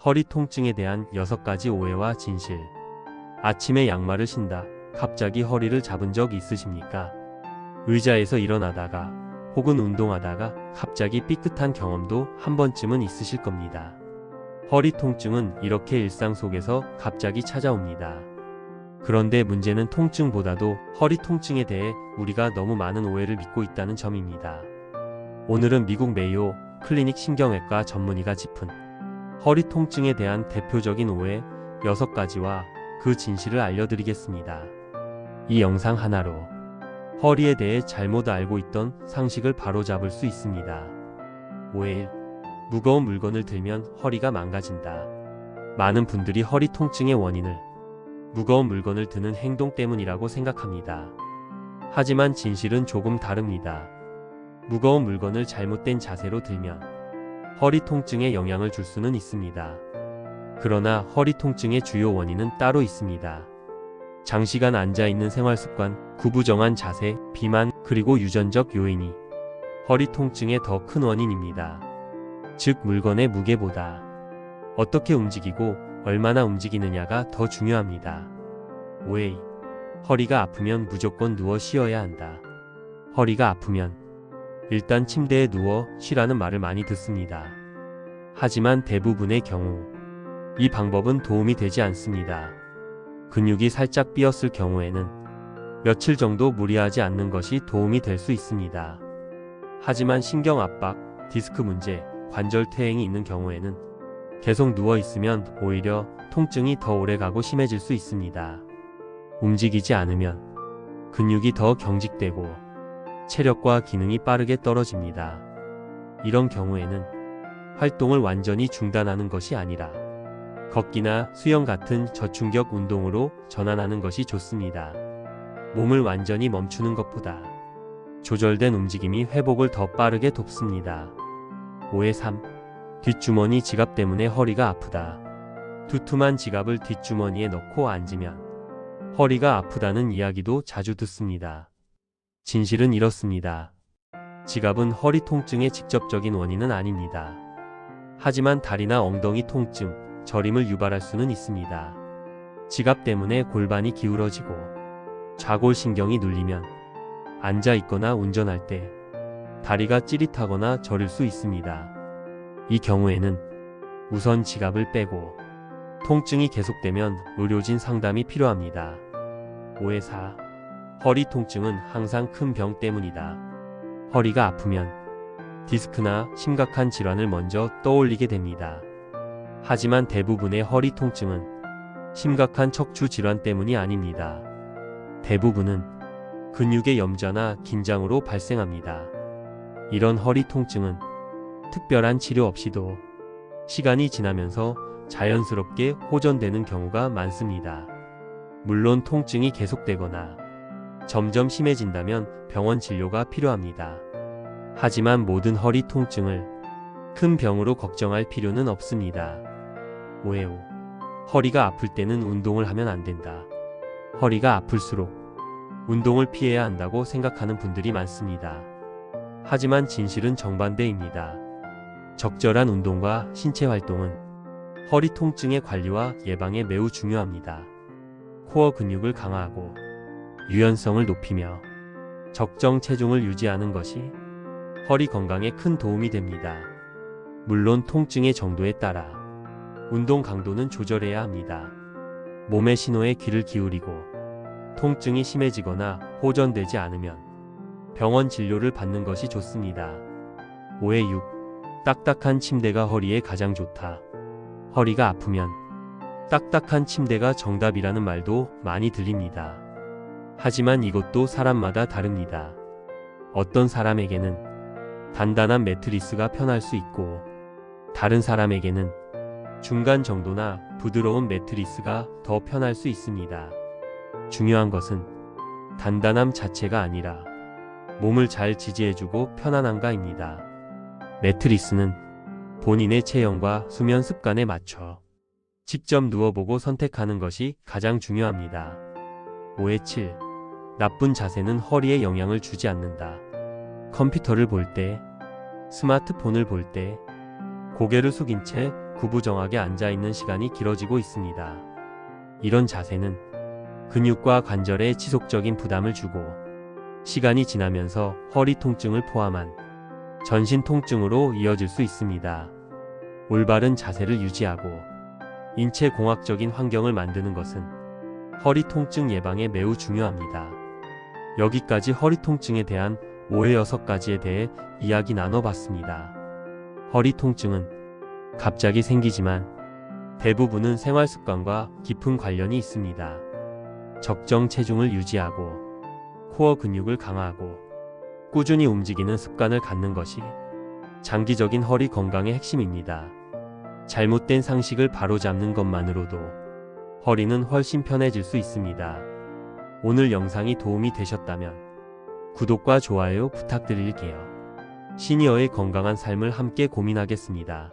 허리 통증에 대한 6가지 오해와 진실. 아침에 양말을 신다. 갑자기 허리를 잡은 적 있으십니까? 의자에서 일어나다가 혹은 운동하다가 갑자기 삐끗한 경험도 한 번쯤은 있으실 겁니다. 허리 통증은 이렇게 일상 속에서 갑자기 찾아옵니다. 그런데 문제는 통증보다도 허리 통증에 대해 우리가 너무 많은 오해를 믿고 있다는 점입니다. 오늘은 미국 메이오 클리닉 신경외과 전문의가 짚은 허리 통증에 대한 대표적인 오해 6가지와 그 진실을 알려드리겠습니다. 이 영상 하나로 허리에 대해 잘못 알고 있던 상식을 바로잡을 수 있습니다. 오해 1. 무거운 물건을 들면 허리가 망가진다. 많은 분들이 허리 통증의 원인을 무거운 물건을 드는 행동 때문이라고 생각합니다. 하지만 진실은 조금 다릅니다. 무거운 물건을 잘못된 자세로 들면 허리 통증에 영향을 줄 수는 있습니다. 그러나 허리 통증의 주요 원인은 따로 있습니다. 장시간 앉아있는 생활습관, 구부정한 자세, 비만, 그리고 유전적 요인이 허리 통증의 더 큰 원인입니다. 즉 물건의 무게보다 어떻게 움직이고 얼마나 움직이느냐가 더 중요합니다. 오해 2. 허리가 아프면 무조건 누워 쉬어야 한다. 허리가 아프면 일단 침대에 누워 쉬라는 말을 많이 듣습니다. 하지만 대부분의 경우 이 방법은 도움이 되지 않습니다. 근육이 살짝 삐었을 경우에는 며칠 정도 무리하지 않는 것이 도움이 될 수 있습니다. 하지만 신경 압박, 디스크 문제, 관절 퇴행이 있는 경우에는 계속 누워 있으면 오히려 통증이 더 오래가고 심해질 수 있습니다. 움직이지 않으면 근육이 더 경직되고 체력과 기능이 빠르게 떨어집니다. 이런 경우에는 활동을 완전히 중단하는 것이 아니라 걷기나 수영 같은 저충격 운동으로 전환하는 것이 좋습니다. 몸을 완전히 멈추는 것보다 조절된 움직임이 회복을 더 빠르게 돕습니다. 오해 3. 뒷주머니 지갑 때문에 허리가 아프다. 두툼한 지갑을 뒷주머니에 넣고 앉으면 허리가 아프다는 이야기도 자주 듣습니다. 진실은 이렇습니다. 지갑은 허리 통증의 직접적인 원인은 아닙니다. 하지만 다리나 엉덩이 통증, 저림을 유발할 수는 있습니다. 지갑 때문에 골반이 기울어지고 좌골신경이 눌리면 앉아 있거나 운전할 때 다리가 찌릿하거나 저릴 수 있습니다. 이 경우에는 우선 지갑을 빼고 통증이 계속되면 의료진 상담이 필요합니다. 오해 4. 허리 통증은 항상 큰 병 때문이다. 허리가 아프면 디스크나 심각한 질환을 먼저 떠올리게 됩니다. 하지만 대부분의 허리 통증은 심각한 척추 질환 때문이 아닙니다. 대부분은 근육의 염좌나 긴장으로 발생합니다. 이런 허리 통증은 특별한 치료 없이도 시간이 지나면서 자연스럽게 호전되는 경우가 많습니다. 물론 통증이 계속되거나 점점 심해진다면 병원 진료가 필요합니다. 하지만 모든 허리 통증을 큰 병으로 걱정할 필요는 없습니다. 오해 5. 허리가 아플 때는 운동을 하면 안 된다. 허리가 아플수록 운동을 피해야 한다고 생각하는 분들이 많습니다. 하지만 진실은 정반대입니다. 적절한 운동과 신체 활동은 허리 통증의 관리와 예방에 매우 중요합니다. 코어 근육을 강화하고 유연성을 높이며 적정 체중을 유지하는 것이 허리 건강에 큰 도움이 됩니다. 물론 통증의 정도에 따라 운동 강도는 조절해야 합니다. 몸의 신호에 귀를 기울이고 통증이 심해지거나 호전되지 않으면 병원 진료를 받는 것이 좋습니다. 오해 6. 딱딱한 침대가 허리에 가장 좋다. 허리가 아프면 딱딱한 침대가 정답이라는 말도 많이 들립니다. 하지만 이것도 사람마다 다릅니다. 어떤 사람에게는 단단한 매트리스가 편할 수 있고 다른 사람에게는 중간 정도나 부드러운 매트리스가 더 편할 수 있습니다. 중요한 것은 단단함 자체가 아니라 몸을 잘 지지해주고 편안한가입니다. 매트리스는 본인의 체형과 수면 습관에 맞춰 직접 누워보고 선택하는 것이 가장 중요합니다. 오해 7. 나쁜 자세는 허리에 영향을 주지 않는다. 컴퓨터를 볼 때, 스마트폰을 볼 때, 고개를 숙인 채 구부정하게 앉아있는 시간이 길어지고 있습니다. 이런 자세는 근육과 관절에 지속적인 부담을 주고 시간이 지나면서 허리 통증을 포함한 전신 통증으로 이어질 수 있습니다. 올바른 자세를 유지하고 인체 공학적인 환경을 만드는 것은 허리 통증 예방에 매우 중요합니다. 여기까지 허리 통증에 대한 오해 6가지에 대해 이야기 나눠봤습니다. 허리 통증은 갑자기 생기지만 대부분은 생활 습관과 깊은 관련이 있습니다. 적정 체중을 유지하고 코어 근육을 강화하고 꾸준히 움직이는 습관을 갖는 것이 장기적인 허리 건강의 핵심입니다. 잘못된 상식을 바로잡는 것만으로도 허리는 훨씬 편해질 수 있습니다. 오늘 영상이 도움이 되셨다면 구독과 좋아요 부탁드릴게요. 시니어의 건강한 삶을 함께 고민하겠습니다.